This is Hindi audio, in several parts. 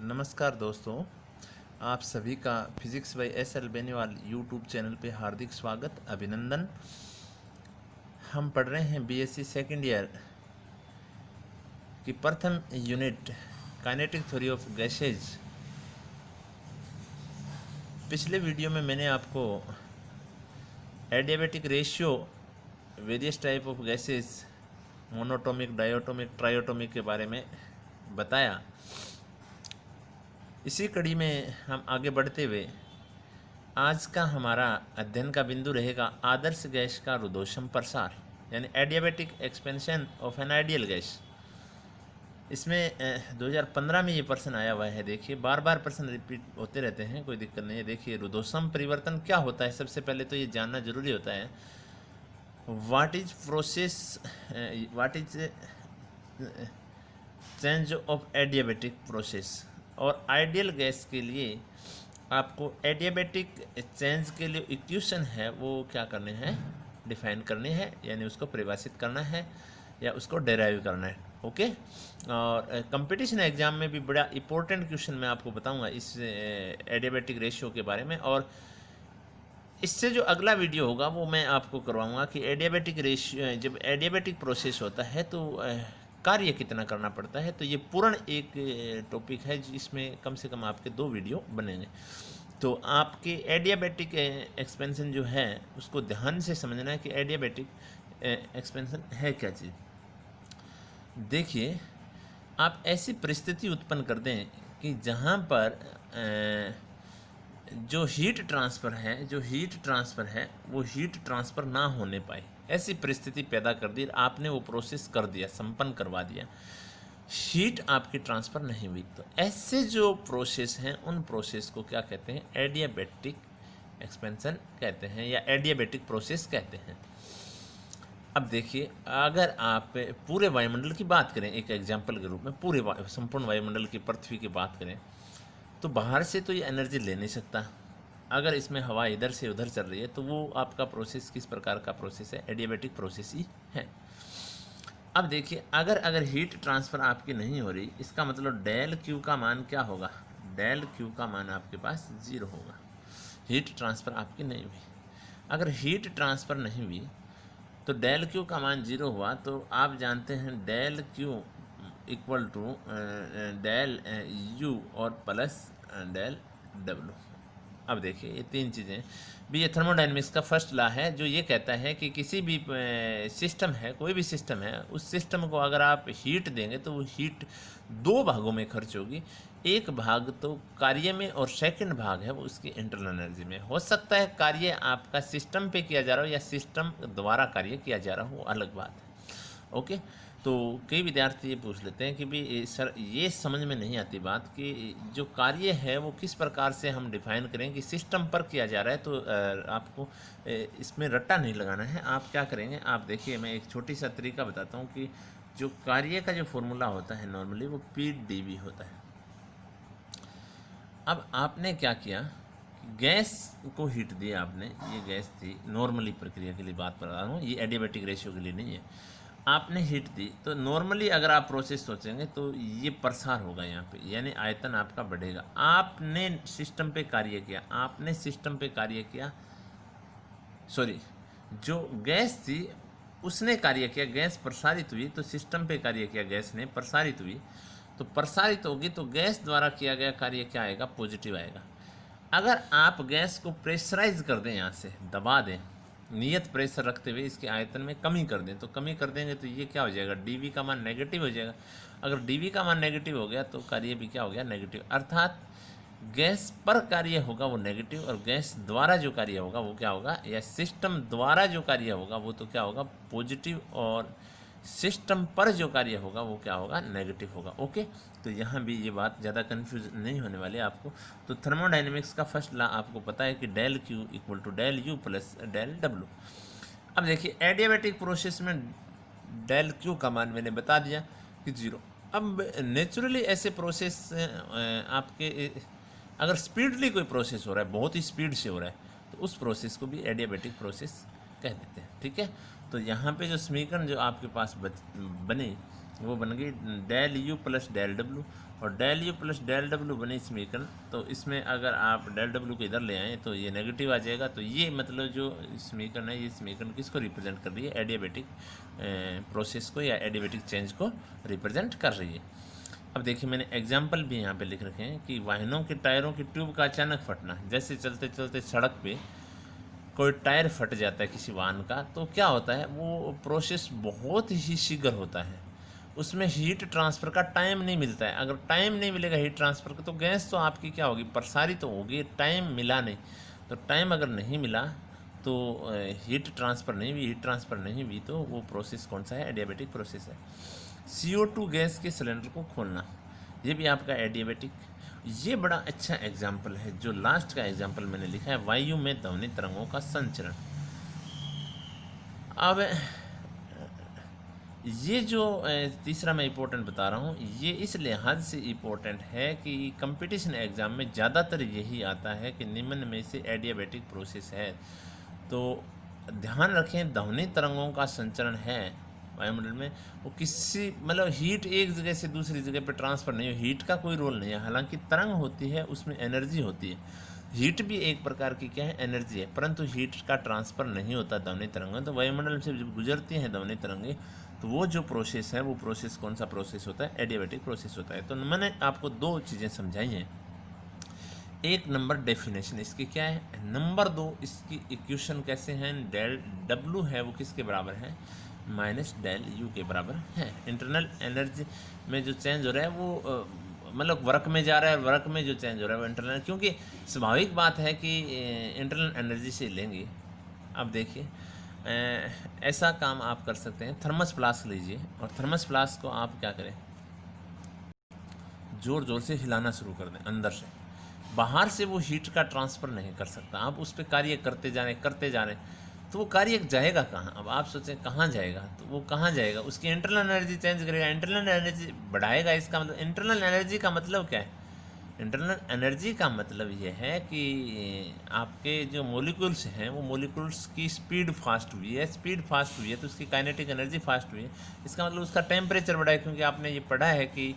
नमस्कार दोस्तों, आप सभी का physics bye SL. Beniwal YouTube channel पे हार्दिक स्वागत, अभिनंदन। हम पढ़ रहे हैं बीएससी सेकेंड ईयर की प्रथम unit kinetic theory of gases. पिछले वीडियो में मैंने आपको adiabatic ratio, various type of gases, monoatomic, diatomic, triatomic के बारे में बताया। इसी कड़ी में हम आगे बढ़ते हुए आज का हमारा अध्ययन का बिंदु रहेगा आदर्श गैस का रुद्धोष्म प्रसार, यानी adiabatic expansion of an ideal gas. इसमें 2015 में ये प्रश्न आया हुआ है। देखिए, बार बार प्रश्न रिपीट होते रहते हैं, कोई दिक्कत नहीं है। देखिए, रुद्धोष्म परिवर्तन क्या होता है, सबसे पहले तो ये जानना जरूरी होता है। What is process, what is change of adiabatic process. और आइडियल गैस के लिए आपको एडियाबेटिक चेंज के लिए इक्वेशन है वो क्या करने हैं, डिफाइन करने हैं, यानी उसको परिभाषित करना है या उसको डेराइव करना है। ओके। और कंपटीशन एग्जाम में भी बड़ा इंपॉर्टेंट क्वेश्चन मैं आपको बताऊंगा इस एडियाबेटिक रेशियो के बारे में। और इससे जो अगला वीडियो होगा वो मैं आपको करवाऊंगा कि एडियाबेटिक रेशियो, जब एडियाबेटिक प्रोसेस होता है तो कार्य कितना करना पड़ता है। तो ये पूर्ण एक टॉपिक है जिसमें कम से कम आपके 2 वीडियो बनेंगे। तो आपके एडियाबेटिक एक्सपेंशन जो है उसको ध्यान से समझना है कि एडियाबेटिक एक्सपेंशन है क्या चीज़। देखिए, आप ऐसी परिस्थिति उत्पन्न कर दें कि जहाँ पर जो हीट ट्रांसफ़र है वो हीट ट्रांसफ़र ना होने पाए, ऐसी परिस्थिति पैदा कर दी। आपने वो प्रोसेस कर दिया, संपन्न करवा दिया, हीट आपकी ट्रांसफ़र नहीं हुई। तो ऐसे जो प्रोसेस हैं उन प्रोसेस को क्या कहते हैं, एडियाबेटिक एक्सपेंशन कहते हैं या एडियाबेटिक प्रोसेस कहते हैं। अब देखिए, अगर आप पूरे वायुमंडल की बात करें, एक एग्जाम्पल के रूप में पूरे संपूर्ण वायुमंडल की, पृथ्वी की बात करें, तो बाहर से तो ये एनर्जी ले नहीं सकता। अगर इसमें हवा इधर से उधर चल रही है तो वो आपका प्रोसेस किस प्रकार का प्रोसेस है, एडियाबेटिक प्रोसेस ही है। अब देखिए, अगर हीट ट्रांसफ़र आपकी नहीं हो रही, इसका मतलब डेल क्यू का मान क्या होगा, डेल क्यू का मान आपके पास 0 होगा। हीट ट्रांसफ़र आपकी नहीं हुई। अगर हीट ट्रांसफ़र नहीं हुई तो डेल क्यू का मान 0 हुआ, तो आप जानते हैं del Q equal to del U और प्लस डेल डब्लू। अब देखिए, ये 3 चीज़ें भी, ये थर्मोडायनेमिक्स का फर्स्ट लॉ है जो ये कहता है कि किसी भी सिस्टम है, कोई भी सिस्टम है, उस सिस्टम को अगर आप हीट देंगे तो वो हीट 2 भागों में खर्च होगी। एक भाग तो कार्य में और सेकंड भाग है वो उसकी इंटरनल एनर्जी में। हो सकता है कार्य आपका सिस्टम पे किया जा रहा हो या सिस्टम द्वारा कार्य किया जा रहा हो, वो अलग बात है। ओके। तो कई विद्यार्थी ये पूछ लेते हैं कि भी सर, ये समझ में नहीं आती बात कि जो कार्य है वो किस प्रकार से हम डिफाइन करें कि सिस्टम पर किया जा रहा है। तो आपको इसमें रट्टा नहीं लगाना है। आप क्या करेंगे, आप देखिए, मैं एक छोटी सा तरीका बताता हूँ कि जो कार्य का जो फॉर्मूला होता है नॉर्मली वो PdV होता है। अब आपने क्या किया, गैस को हीट दिया आपने, ये गैस थी, नॉर्मली प्रक्रिया के लिए बात कर रहा हूँ, ये एडियाबेटिक रेशियो के लिए नहीं है। आपने हीट दी तो नॉर्मली अगर आप प्रोसेस सोचेंगे तो ये प्रसार होगा यहाँ पे, यानी आयतन आपका बढ़ेगा। आपने सिस्टम पे कार्य किया, सॉरी, जो गैस थी उसने कार्य किया, गैस प्रसारित हुई, तो सिस्टम पे कार्य किया, गैस ने प्रसारित हुई, तो प्रसारित होगी तो गैस द्वारा किया गया कार्य क्या आएगा, पॉजिटिव आएगा। अगर आप गैस को प्रेशराइज कर दें, यहाँ से दबा दें, नियत प्रेशर रखते हुए इसके आयतन में कमी कर दें, तो कमी कर देंगे तो ये क्या हो जाएगा, डीवी का मान नेगेटिव हो जाएगा। अगर डीवी का मान नेगेटिव हो गया तो कार्य भी क्या हो गया, नेगेटिव। अर्थात गैस पर कार्य होगा वो नेगेटिव, और गैस द्वारा जो कार्य होगा वो क्या होगा, या सिस्टम द्वारा जो कार्य होगा वो तो क्या होगा, पॉजिटिव, और सिस्टम पर जो कार्य होगा वो क्या होगा, नेगेटिव होगा। ओके। तो यहाँ भी ये बात ज़्यादा कंफ्यूज नहीं होने वाली है आपको। तो थर्मोडायनेमिक्स का फर्स्ट लॉ आपको पता है कि del Q equal to del you plus del W. अब देखिए, एडियाबेटिक प्रोसेस में डेल क्यू का मान मैंने बता दिया कि 0। अब नेचुरली ऐसे प्रोसेस आपके, अगर स्पीडली कोई प्रोसेस हो रहा है, बहुत ही स्पीड से हो रहा है, तो उस प्रोसेस को भी एडियाबेटिक प्रोसेस कह देते हैं। ठीक है। तो यहाँ पे जो समीकरण जो आपके पास बने वो बन गई डेल यू प्लस डेल डब्ल्यू, और डेल यू प्लस डेल डब्ल्यू बने समीकरण। तो इसमें अगर आप डेल डब्ल्यू को इधर ले आएँ तो ये नेगेटिव आ जाएगा। तो ये मतलब जो समीकरण है, ये समीकरण किसको रिप्रेजेंट कर रही है? एडियाबेटिक प्रोसेस को या एडियाबेटिक चेंज को रिप्रेजेंट कर रही है। अब देखिए मैंने एग्जाम्पल भी यहाँ पे लिख रखे हैं कि वाहनों के टायरों की ट्यूब का अचानक फटना। जैसे चलते चलते सड़क पे कोई टायर फट जाता है किसी वाहन का, तो क्या होता है, वो प्रोसेस बहुत ही शीघ्र होता है, उसमें हीट ट्रांसफ़र का टाइम नहीं मिलता है। अगर टाइम नहीं मिलेगा हीट ट्रांसफ़र का, तो गैस तो आपकी क्या होगी, प्रसारित तो होगी, टाइम मिला नहीं। तो टाइम अगर नहीं मिला तो हीट ट्रांसफ़र नहीं हुई, हीट ट्रांसफ़र नहीं हुई तो वो प्रोसेस कौन सा है? एडियाबेटिक प्रोसेस है। CO2 गैस के सिलेंडर को खोलना, ये भी आपका एडियाबेटिक। ये बड़ा अच्छा एग्जाम्पल है, जो लास्ट का एग्जाम्पल मैंने लिखा है, वायु में ध्वनि तरंगों का संचरण। अब ये जो तीसरा मैं इम्पोर्टेंट बता रहा हूँ, ये इस लिहाज से इम्पोर्टेंट है कि कंपटीशन एग्ज़ाम में ज़्यादातर यही आता है कि निम्न में से एडियाबेटिक प्रोसेस है। तो ध्यान रखें, ध्वनि तरंगों का संचरण है वायुमंडल में, वो किसी मतलब हीट एक जगह से दूसरी जगह पर ट्रांसफ़र नहीं हो, हीट का कोई रोल नहीं है। हालांकि तरंग होती है, उसमें एनर्जी होती है, हीट भी एक प्रकार की क्या है, एनर्जी है, परंतु हीट का ट्रांसफ़र नहीं होता ध्वनि तरंगें। तो वायुमंडल से जब गुजरती हैं ध्वनि तरंगें, तो वो जो प्रोसेस है, वो प्रोसेस कौन सा प्रोसेस होता है? एडियाबेटिक प्रोसेस होता है। तो मैंने आपको दो चीज़ें समझाई हैं। एक नंबर डेफिनेशन इसकी क्या है, नंबर दो इसकी इक्वेशन कैसे हैं, डेल डब्ल्यू है वो किसके बराबर है? माइनस डेल यू के बराबर है। इंटरनल एनर्जी में जो चेंज हो रहा है वो मतलब वर्क में जा रहा है, वर्क में जो चेंज हो रहा है वो इंटरनल, क्योंकि स्वाभाविक बात है कि इंटरनल एनर्जी से लेंगे। अब देखिए ऐसा काम आप कर सकते हैं, थर्मस फ्लास्क लीजिए और थर्मस फ्लास्क को आप क्या करें, ज़ोर ज़ोर से हिलाना शुरू कर दें अंदर से। बाहर से वो हीट का ट्रांसफ़र नहीं कर सकता, आप उस पर कार्य करते जा रहे तो वो कार्य जाएगा कहाँ? अब आप सोचें कहाँ जाएगा, तो वो कहाँ जाएगा? उसकी इंटरनल एनर्जी चेंज करेगा, इंटरनल एनर्जी बढ़ाएगा। इसका मतलब इंटरनल एनर्जी का मतलब क्या है? इंटरनल एनर्जी का मतलब ये है कि आपके जो मॉलिक्यूल्स हैं, वो मॉलिक्यूल्स की स्पीड फास्ट हुई है, स्पीड फास्ट हुई है तो उसकी काइनेटिक एनर्जी फास्ट हुई है। इसका मतलब उसका टेम्परेचर बढ़ा है, क्योंकि आपने ये पढ़ा है कि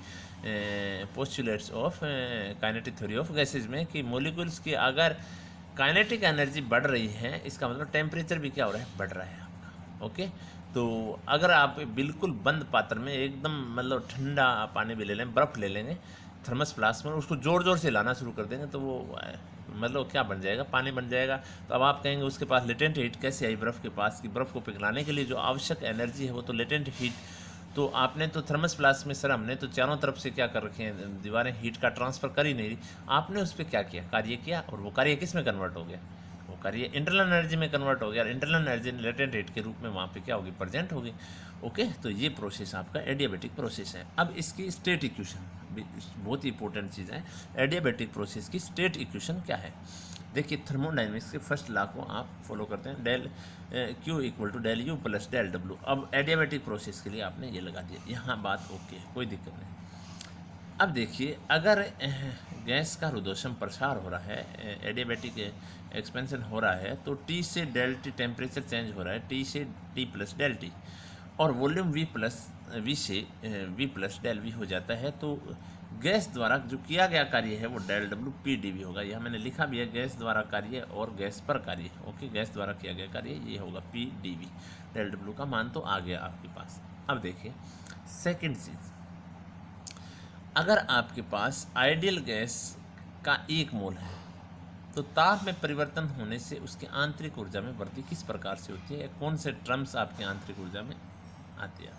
postulates of kinetic theory of gases में कि मॉलिक्यूल्स की अगर काइनेटिक एनर्जी बढ़ रही है, इसका मतलब टेम्परेचर भी क्या हो रहा है? बढ़ रहा है आपका। ओके, तो अगर आप बिल्कुल बंद पात्र में एकदम मतलब ठंडा पानी भी ले लें, बर्फ़ ले लेंगे थर्मस फ्लास्क में, उसको ज़ोर ज़ोर से लाना शुरू कर देंगे तो वो मतलब क्या बन जाएगा? पानी बन जाएगा। तो अब आप कहेंगे उसके पास लेटेंट हीट कैसे आई बर्फ़ के पास, कि बर्फ़ को पिघलाने के लिए जो आवश्यक एनर्जी है वो तो लेटेंट हीट। तो आपने तो थर्मस फ्लास्क में सर हमने तो चारों तरफ से क्या कर रखे हैं, दीवारें हीट का ट्रांसफ़र कर ही नहीं रही। आपने उस पर क्या किया? कार्य किया, और वो कार्य किस में कन्वर्ट हो गया? वो कार्य इंटरनल एनर्जी में कन्वर्ट हो गया, और इंटरनल एनर्जी लेटेंट हीट के रूप में वहाँ पे क्या होगी? प्रेजेंट होगी। ओके, तो ये प्रोसेस आपका एडियाबेटिक प्रोसेस है। अब इसकी स्टेट इक्वेशन बहुत ही इंपॉर्टेंट चीज़ है। एडियाबेटिक प्रोसेस की स्टेट इक्वेशन क्या है? देखिए थर्मोडाइनमिक्स के फर्स्ट लॉ को आप फॉलो करते हैं, del Q equal to del you plus del W. अब एडियाबेटिक प्रोसेस के लिए आपने ये लगा दिया, यहाँ बात ओके, कोई दिक्कत नहीं। अब देखिए अगर गैस का रुद्धोष्म प्रसार हो रहा है, एडियाबेटिक एक्सपेंशन हो रहा है, तो टी से डेल टी टेम्परेचर चेंज हो रहा है, टी से टी प्लस डेल टी, और वॉल्यूम वी से वी प्लस डेल वी हो जाता है। तो गैस द्वारा जो किया गया कार्य है वो del W P D V होगा। यह मैंने लिखा भी है, गैस द्वारा कार्य और गैस पर कार्य। ओके, गैस द्वारा किया गया कार्य ये होगा P D V. Del W का मान तो आ गया आपके पास। अब देखिए सेकेंड चीज़, अगर आपके पास आइडियल गैस का 1 मोल है, तो ताप में परिवर्तन होने से उसकी आंतरिक ऊर्जा में वृद्धि किस प्रकार से होती है? कौन से टर्म्स आपकी आंतरिक ऊर्जा में आती है?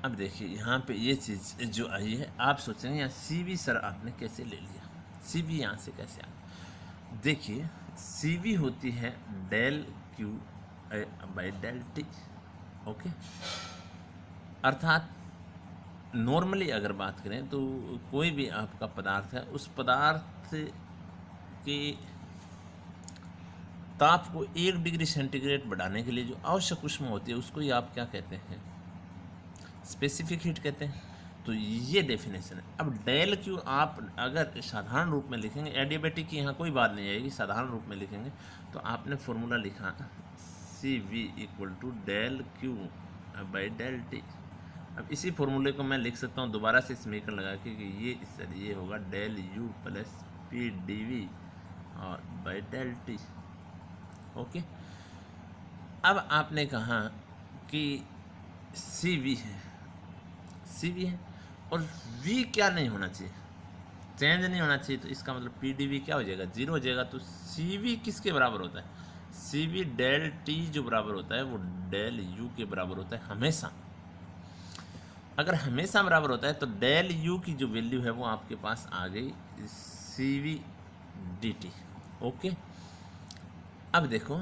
अब देखिए यहाँ पे ये चीज़ जो आई है, आप सोचेंगे यहाँ सी वी सर आपने कैसे ले लिया, सी वी यहाँ से कैसे आ? देखिए सी वी होती है del Q by del T. Okay, अर्थात नॉर्मली अगर बात करें तो कोई भी आपका पदार्थ है, उस पदार्थ के ताप को 1 डिग्री सेंटीग्रेड बढ़ाने के लिए जो आवश्यक ऊष्मा होती है उसको ही आप क्या कहते हैं? स्पेसिफिक हीट कहते हैं। तो ये डेफिनेशन है। अब डेल क्यू आप अगर साधारण रूप में लिखेंगे, एडियाबेटिक की यहाँ कोई बात नहीं आएगी, साधारण रूप में लिखेंगे तो आपने फॉर्मूला लिखा c we equal to del Q by del t. अब इसी फॉर्मूले को मैं लिख सकता हूँ दोबारा से समीकरण लगा के कि ये होगा del you plus P D V और बाई डेल टी। ओके, अब आपने कहा कि सी वी है और वी क्या नहीं होना चाहिए, चेंज नहीं होना चाहिए, तो इसका मतलब पी डी वी क्या हो जाएगा, जीरो हो जाएगा। तो सी वी किसके बराबर होता है, सी वी डेल टी जो बराबर होता है वो डेल यू के बराबर होता है हमेशा। अगर हमेशा बराबर होता है तो डेल यू की जो वैल्यू है वो आपके पास आ गई सी वी डी टी। ओके, अब देखो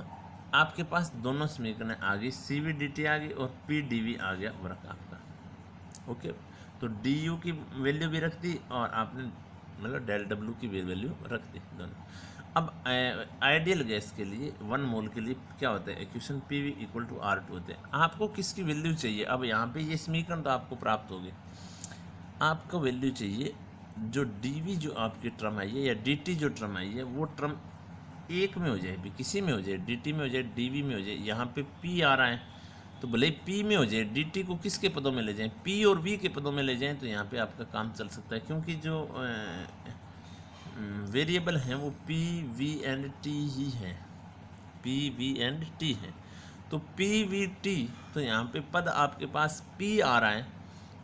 आपके पास दोनों समीकरण आ गई, सी वी डी टी आ गई और पी डी वी आ गया वर्क आपका। ओके, तो डी यू की वैल्यू भी रख दी और आपने मतलब डेल डब्ल्यू की भी वैल्यू रख दी दोनों। अब आइडियल गैस के लिए 1 मोल के लिए क्या होता है, equation P V equal to R two होते हैं। आपको किसकी वैल्यू चाहिए, अब यहाँ पे ये समीकरण तो आपको प्राप्त हो गए, आपको वैल्यू चाहिए जो डी वी जो आपकी टर्म आई है या डी टी जो टर्म आई है वो टर्म एक में हो जाए, भी किसी में हो जाए, डी टी में हो जाए, डी वी में हो जाए। यहाँ पे पी आ रहा है तो भले ही पी में हो जाए, डी टी को किसके पदों में ले जाएं, पी और वी के पदों में ले जाएं, तो यहाँ पे आपका काम चल सकता है, क्योंकि जो वेरिएबल हैं वो पी वी एंड टी ही हैं, पी वी एंड टी हैं। तो पी वी टी, तो यहाँ पे पद आपके पास पी आ रहा है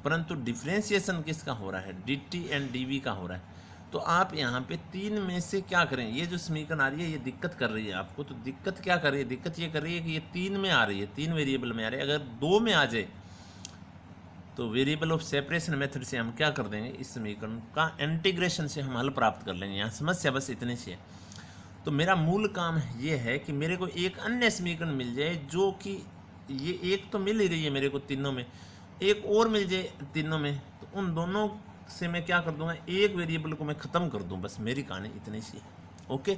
परंतु डिफ्रेंशिएशन किसका हो रहा है, D T and D V का हो रहा है। तो आप यहाँ पे तीन में से क्या करें, ये जो समीकरण आ रही है ये दिक्कत कर रही है आपको, तो दिक्कत क्या कर रही है, दिक्कत ये कर रही है कि ये तीन में आ रही है, तीन वेरिएबल में आ रही है। अगर दो में आ जाए तो वेरिएबल ऑफ सेपरेशन मेथड से हम क्या कर देंगे, इस समीकरण का इंटीग्रेशन से हम हल प्राप्त कर लेंगे। यहाँ समस्या बस इतनी सी है। तो मेरा मूल काम ये है कि मेरे को एक अन्य समीकरण मिल जाए जो कि ये एक तो मिल ही रही है मेरे को तीनों में, एक और मिल जाए तीनों में, तो उन दोनों से मैं क्या कर दूंगा, एक वेरिएबल को मैं ख़त्म कर दूं, बस मेरी कहानी इतनी सी है। ओके,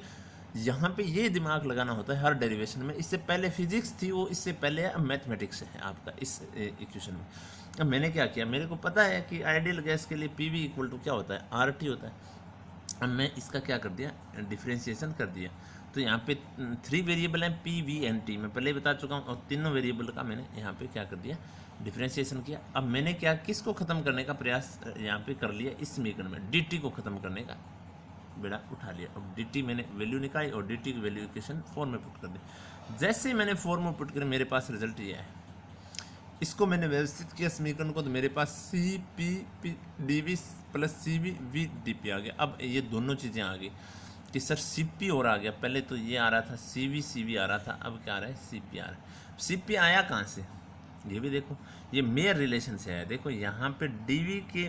यहाँ पे ये दिमाग लगाना होता है हर डेरिवेशन में। इससे पहले फिजिक्स थी वो, इससे पहले मैथमेटिक्स है आपका इस इक्वेशन में। अब मैंने क्या किया, मेरे को पता है कि आइडियल गैस के लिए पी वी इक्वल टू क्या होता है, आर टी होता है। अब मैं इसका क्या कर दिया, डिफ्रेंशिएशन कर दिया। तो यहाँ पे 3 वेरिएबल हैं पी वी एन टी, मैं पहले ही बता चुका हूँ, और तीनों वेरिएबल का मैंने यहाँ पे क्या कर दिया, डिफ्रेंशिएशन किया। अब मैंने क्या, किसको ख़त्म करने का प्रयास यहाँ पे कर लिया, इस समीकरण में डी टी को ख़त्म करने का बेड़ा उठा लिया। अब डी टी मैंने वैल्यू निकाली और डी टी की वैल्यू इक्वेशन 4 में पुट कर दी। जैसे ही मैंने 4 में पुट कर मेरे पास रिजल्ट ये है, इसको मैंने व्यवस्थित किया समीकरण को, तो मेरे पास C P P D V plus C V V D P आ गया। अब ये दोनों चीज़ें आ गई कि सर सी पी और आ गया, पहले तो ये आ रहा था सी वी आ रहा था, अब क्या आ रहा है, सी पी आ रहा है। सी पी आया कहाँ से, ये भी देखो, ये मेयर रिलेशन से आया। देखो यहाँ पे डी वी के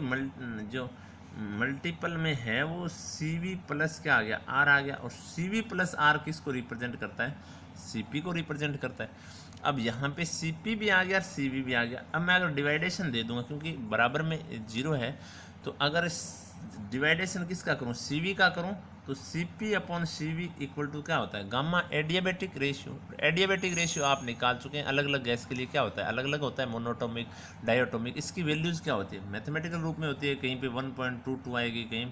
जो मल्टीपल में है वो सी वी प्लस क्या आ गया, आर आ गया, और सी वी प्लस आर किसको रिप्रेजेंट करता है, सी पी को रिप्रेजेंट करता है। अब यहाँ पे सी पी भी आ गया और सी वी भी आ गया। अब मैं अगर डिवाइडेशन दे दूंगा, क्योंकि बराबर में जीरो है, तो अगर डिवाइडेशन किसका करूँ, सी वी का करूँ, तो C P upon C we equal to क्या होता है, gamma adiabatic ratio. Adiabatic ratio आप निकाल चुके हैं, अलग अलग गैस के लिए क्या होता है, अलग अलग होता है, मोनोटोमिक, डायोटोमिक। इसकी वैल्यूज़ क्या होती है, मैथमेटिकल रूप में होती है, कहीं पे 1.22 आएगी, कहीं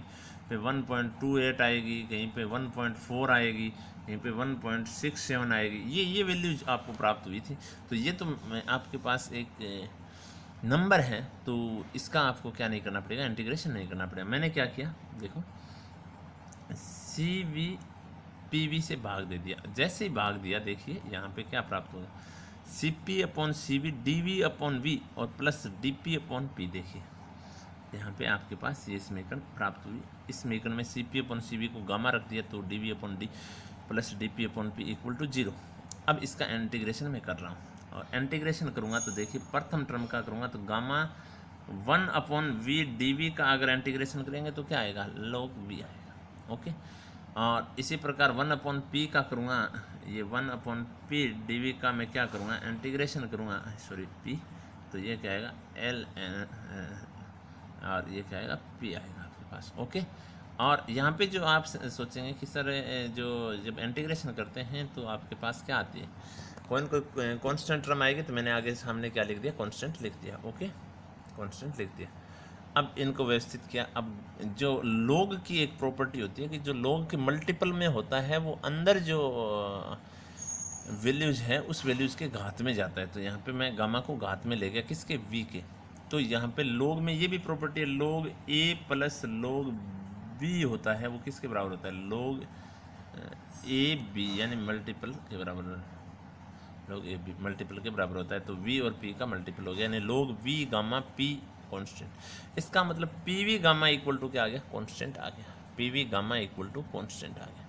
पे 1.28 आएगी, कहीं पे 1.4 आएगी, कहीं पे 1.67 आएगी। ये वैल्यूज आपको प्राप्त हुई थी। तो ये तो आपके पास एक नंबर है, तो इसका आपको क्या नहीं करना पड़ेगा, इंटीग्रेशन नहीं करना पड़ेगा। मैंने क्या किया, देखो सी वी पी वी से भाग दे दिया। जैसे ही भाग दिया, देखिए यहाँ पे क्या प्राप्त होगा, C P upon C V D V upon V और plus D P upon P. देखिए यहाँ पे आपके पास ये समीकरण प्राप्त हुई। इस समीकरण में C P upon C V को गामा रख दिया, तो D V upon D plus D P upon P equal to 0। अब इसका इंटीग्रेशन मैं कर रहा हूँ, और इंटीग्रेशन करूँगा तो देखिए प्रथम टर्म का करूँगा तो gamma 1 upon V D V का अगर इंटीग्रेशन करेंगे तो क्या आएगा, log वी आएगा। ओके, और इसी प्रकार 1 अपॉन पी का करूँगा, ये 1 अपॉन पी डी वी का मैं क्या करूँगा, इंटीग्रेशन करूँगा, सॉरी पी, तो ये क्या आएगा एल और ये क्या आएगा, पी आएगा आपके पास। ओके, और यहाँ पे जो आप सोचेंगे कि सर जो जब इंटीग्रेशन करते हैं तो आपके पास क्या आती है, कोई कांस्टेंट टर्म आएगी, तो मैंने आगे सामने क्या लिख दिया, कांस्टेंट लिख दिया। ओके, कांस्टेंट लिख दिया। अब इनको व्यवस्थित किया। अब जो log की एक प्रॉपर्टी होती है कि जो log के मल्टीपल में होता है वो अंदर जो वैल्यूज़ है उस वैल्यूज़ के घात में जाता है। तो यहाँ पे मैं गामा को घात में ले गया, किसके, v के। तो यहाँ पे log में ये भी प्रॉपर्टी है, log a plus log b होता है, वो किसके बराबर होता है, log a b, यानी मल्टीपल के बराबर, log a b मल्टीपल के बराबर होता है। तो v और p का मल्टीपल हो गया, यानी log v gamma p constant. इसका मतलब P V gamma equal to क्या आ गया, कॉन्स्टेंट आ गया, P V gamma equal to constant आ गया।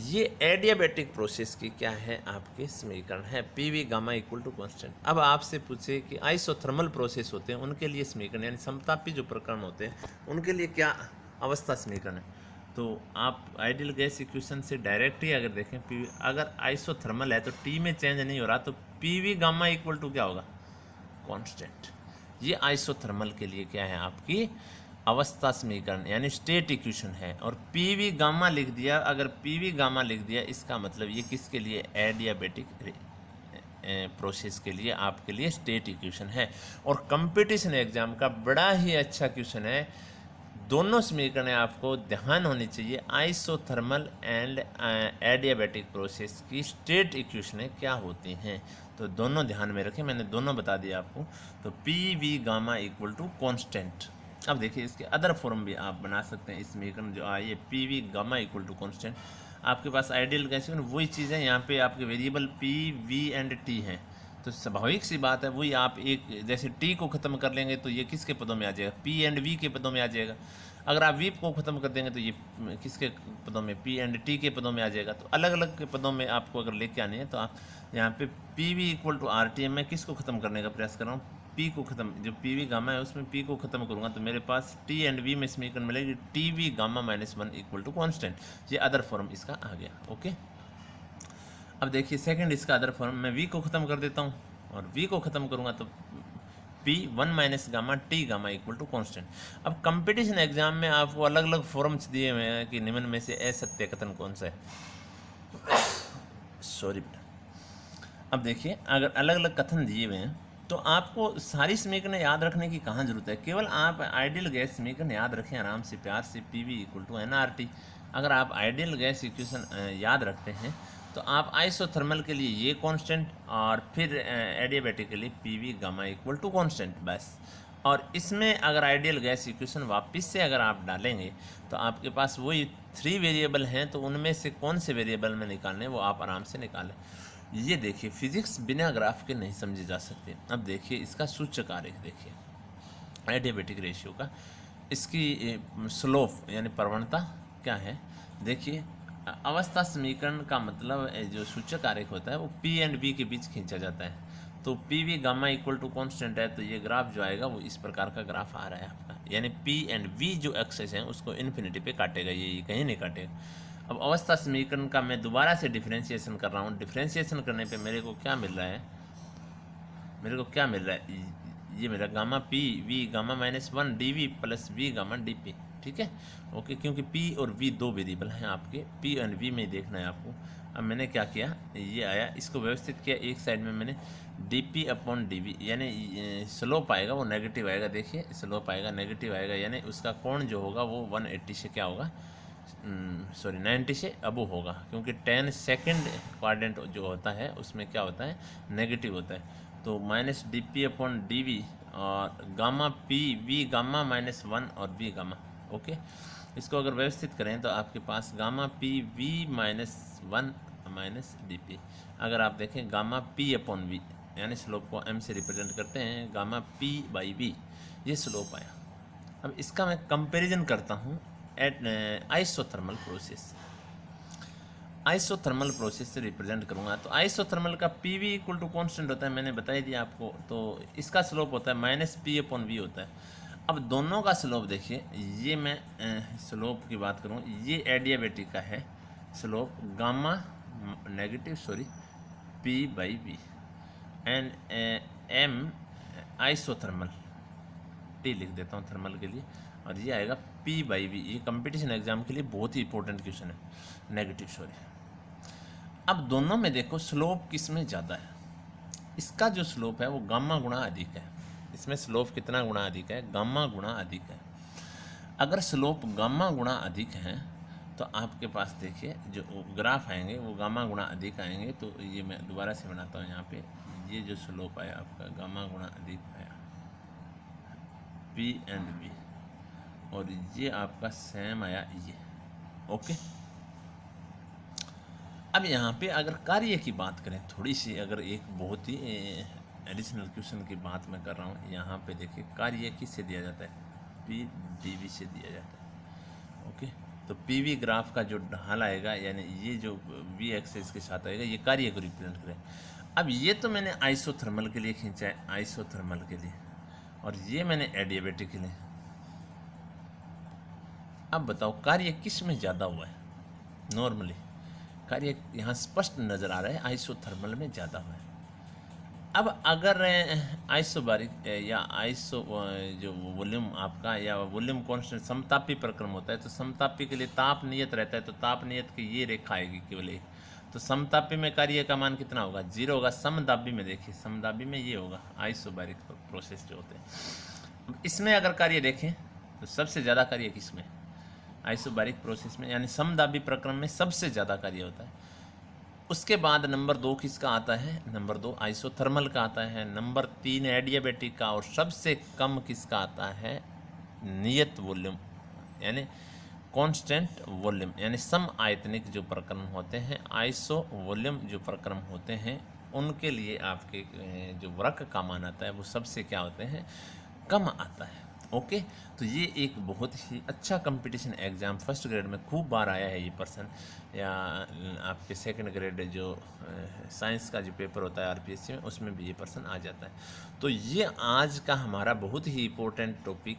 ये एडियाबैटिक प्रोसेस की क्या है, आपके समीकरण है, P V gamma equal to constant. अब आपसे पूछे कि आइसोथर्मल प्रोसेस होते हैं उनके लिए समीकरण, यानी समतापी जो प्रकरण होते हैं उनके लिए क्या अवस्था समीकरण है, तो आप आइडियल गैस इक्वेशन से डायरेक्ट ही अगर देखें, पी अगर आइसोथर्मल है तो टी में चेंज नहीं हो रहा, तो P V gamma equal to क्या होगा, कॉन्स्टेंट। ये आइसोथर्मल के लिए क्या है, आपकी अवस्था समीकरण यानी स्टेट इक्वेशन है। और पी वी गामा लिख दिया, अगर पी वी गामा लिख दिया इसका मतलब ये किसके लिए, एडियाबैटिक प्रोसेस के लिए आपके लिए स्टेट इक्वेशन है। और कंपटीशन एग्जाम का बड़ा ही अच्छा क्वेश्चन है, दोनों समीकरण आपको ध्यान होनी चाहिए, आइसोथर्मल एंड एडियाबैटिक प्रोसेस की स्टेट इक्वेशनें क्या होती हैं, तो दोनों ध्यान में रखें, मैंने दोनों बता दिया आपको। तो P V gamma equal to constant. अब देखिए इसके अदर फॉर्म भी आप बना सकते हैं, इस समीकरण जो आई है P V gamma equal to constant, आपके पास आइडियल गैस वही चीज़ है, यहाँ पे आपके variable P V and T हैं, तो स्वाभाविक सी बात है वही आप एक जैसे टी को ख़त्म कर लेंगे तो ये किसके पदों में आ जाएगा, पी एंड वी के पदों में आ जाएगा। अगर आप वी को ख़त्म कर देंगे तो ये किसके पदों में, पी एंड टी के पदों में आ जाएगा। तो अलग अलग के पदों में आपको अगर लेके आनी है तो आप यहाँ पे P V equal to R T M, मैं किसको ख़त्म करने का प्रयास कर रहा हूँ, पी को ख़त्म, जो पी वी गामा है उसमें पी को ख़त्म करूँगा तो मेरे पास टी एंड वी में समीकरण मिलेगी T V gamma -1 equal to constant. ये अदर फॉर्म इसका आ गया। ओके, अब देखिए सेकंड इसका अदर फॉर्म, मैं वी को ख़त्म कर देता हूँ और वी को ख़त्म करूँगा तो P 1 minus gamma T gamma equal to constant. अब कंपटीशन एग्जाम में आपको अलग अलग फॉर्म्स दिए हुए हैं कि निम्न में से असत्य कथन कौन सा है, सॉरी बेटा। अब देखिए अगर अलग अलग कथन दिए हुए हैं तो आपको सारी समीकरण याद रखने की कहाँ जरूरत है, केवल आप आइडियल गैस समीकरण याद रखें आराम से प्यार से, P V equal to N R T. अगर आप आइडियल गैस इक्वेशन याद रखते हैं तो आप आइसोथर्मल के लिए ये कांस्टेंट और फिर एडियाबैटिक के लिए P V gamma equal to constant बस। और इसमें अगर आइडियल गैस इक्वेशन वापस से अगर आप डालेंगे तो आपके पास वही 3 वेरिएबल हैं, तो उनमें से कौन से वेरिएबल में निकालने वो आप आराम से निकालें। ये देखिए फिजिक्स बिना ग्राफ के नहीं समझे जा सकते। अब देखिए इसका सूचक आरेख देखिए एडियाबैटिक रेशियो का, इसकी स्लोप यानी प्रवणता क्या है, देखिए अवस्था समीकरण का मतलब जो सूचक आरेख होता है वो पी एंड वी के बीच खींचा जाता है। तो P V gamma equal to constant है, तो ये ग्राफ जो आएगा वो इस प्रकार का ग्राफ आ रहा है आपका, यानी पी एंड वी जो एक्सेस हैं उसको इन्फिनिटी पे काटेगा, ये कहीं नहीं काटेगा। अब अवस्था समीकरण का मैं दोबारा से डिफ्रेंशिएशन कर रहा हूँ, डिफ्रेंशिएशन करने पे मेरे को क्या मिल रहा है, मेरे को क्या मिल रहा है, ये मेरा gamma P V gamma -1 D V plus V gamma D P, ठीक है। ओके, क्योंकि पी और वी दो वेरिएबल हैं आपके, पी एंड वी में देखना है आपको। अब मैंने क्या किया, ये आया, इसको व्यवस्थित किया, एक साइड में मैंने D P upon D V, यानी स्लोप आएगा वो नेगेटिव आएगा, देखिए स्लोप आएगा नेगेटिव आएगा, यानी उसका कोण जो होगा वो 180 से क्या होगा, सॉरी 90 से अबो होगा, क्योंकि 10 सेकेंड क्वाड्रेंट जो होता है उसमें क्या होता है, नेगेटिव होता है। तो minus D P upon D V और गामा पी वी गामा -1 और वी गामा। ओके, इसको अगर व्यवस्थित करें तो आपके पास gamma P V -1 minus D P, अगर आप देखें गामा पी अपॉन वी यानी स्लोप को एम से रिप्रेजेंट करते हैं, गामा पी बाई वी, ये स्लोप आया। अब इसका मैं कंपैरिजन करता हूँ at isothermal process, isothermal process से रिप्रेजेंट करूँगा। तो आइसोथर्मल का P V equal to constant होता है, मैंने बताई दिया आपको, तो इसका स्लोप होता है -p अपॉन वी होता है। अब दोनों का स्लोप देखिए, ये मैं स्लोप की बात करूँ, ये एडियाबैटिक का है slope gamma negative sorry p by V and m isothermal, T लिख देता हूँ थर्मल के लिए, और ये आएगा p बाई वी। ये कंपटीशन एग्जाम के लिए बहुत ही इंपॉर्टेंट क्वेश्चन है, नेगेटिव सॉरी। अब दोनों में देखो स्लोप किस में ज़्यादा है, इसका जो स्लोप है वो गामा गुणा अधिक है, इसमें स्लोप कितना गुणा अधिक है, गामा गुणा अधिक है। अगर स्लोप गामा गुणा अधिक है तो आपके पास देखिए जो ग्राफ आएंगे वो गामा गुणा अधिक आएंगे। तो ये मैं दोबारा से बनाता हूँ, यहाँ पे ये जो स्लोप आया आपका गामा गुणा अधिक आया, पी एंड बी, और ये आपका सेम आया ये। ओके, अब यहाँ पे अगर कार्य की बात करें थोड़ी सी, अगर एक बहुत ही एडिशनल क्वेश्चन की बात मैं कर रहा हूँ, यहाँ पे देखिए कार्य किससे दिया जाता है, पी डी वी से दिया जाता है। ओके, तो पी वी ग्राफ का जो ढाल आएगा, यानी ये जो वी एक्सेस के साथ आएगा, ये कार्य को रिप्रेजेंट करें। अब ये तो मैंने आइसोथर्मल के लिए खींचा है, आइसोथर्मल के लिए, और ये मैंने एडियाबेटिक के लिए। अब बताओ कार्य किस में ज़्यादा हुआ है? नॉर्मली कार्य यहाँ स्पष्ट नज़र आ रहा है आइसोथर्मल में ज़्यादा हुआ है। अब अगर आइसोबारिक या आइसो जो वॉल्यूम आपका या वॉल्यूम कांस्टेंट समतापी प्रक्रम होता है, तो समतापी के लिए ताप नियत रहता है, तो ताप नियत की ये रेखा आएगी केवल एक, तो समतापी में कार्य का मान कितना होगा? 0 होगा। समदाबी में देखिए, समदाबी में ये होगा आइसोबारिक प्रोसेस जो होते हैं। इसमें अगर कार्य देखें तो सबसे ज़्यादा कार्य किसमें? आइसोबारिक प्रोसेस में, यानी समदाबी प्रक्रम में सबसे ज़्यादा कार्य होता है। उसके बाद नंबर 2 किसका आता है? नंबर 2 आइसोथर्मल का आता है। नंबर 3 एडियाबेटिक का, और सबसे कम किसका आता है? नियत वॉल्यूम, यानी कांस्टेंट वॉल्यूम, यानी सम आयतनिक जो प्रक्रम होते हैं, आइसो वॉल्यूम जो प्रक्रम होते हैं, उनके लिए आपके जो वक्र का मान आता है वो सबसे क्या होते हैं? कम आता है। ओके, तो ये एक बहुत ही अच्छा कंपटीशन एग्ज़ाम फर्स्ट ग्रेड में खूब बार आया है ये पर्सन, या आपके सेकंड ग्रेड जो साइंस का जो पेपर होता है आरपीएससी में, उसमें भी ये पर्सन आ जाता है। तो ये आज का हमारा बहुत ही इम्पोर्टेंट टॉपिक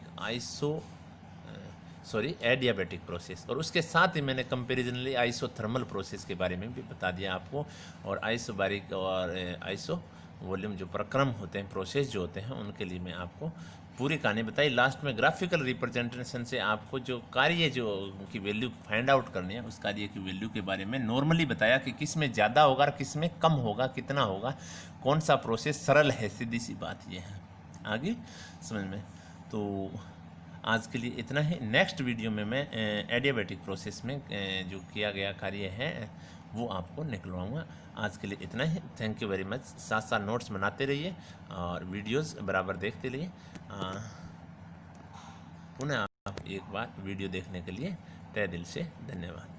एडियाबेटिक प्रोसेस, और उसके साथ ही मैंने कंपेरिजनली आइसोथर्मल प्रोसेस के बारे में भी बता दिया आपको, और आइसोबारिक और आइसो वॉल्यूम जो प्रक्रम होते हैं, प्रोसेस जो होते हैं, उनके लिए मैं आपको पूरी कहानी बताई। लास्ट में ग्राफिकल रिप्रेजेंटेशन से आपको जो कार्य जो की वैल्यू फाइंड आउट करनी है, उस कार्य की वैल्यू के बारे में नॉर्मली बताया कि किस में ज़्यादा होगा और किस में कम होगा, कितना होगा, कौन सा प्रोसेस सरल है, सीधी सी बात ये है। आगे समझ में? तो आज के लिए इतना ही। नेक्स्ट वीडियो में मैं एडियाबेटिक प्रोसेस में जो किया गया कार्य है वो आपको निकलवाऊंगा। आज के लिए इतना ही। Thank you very much. साथ साथ नोट्स बनाते रहिए और वीडियोस बराबर देखते रहिए। पुनः आप एक बार वीडियो देखने के लिए तहे दिल से धन्यवाद।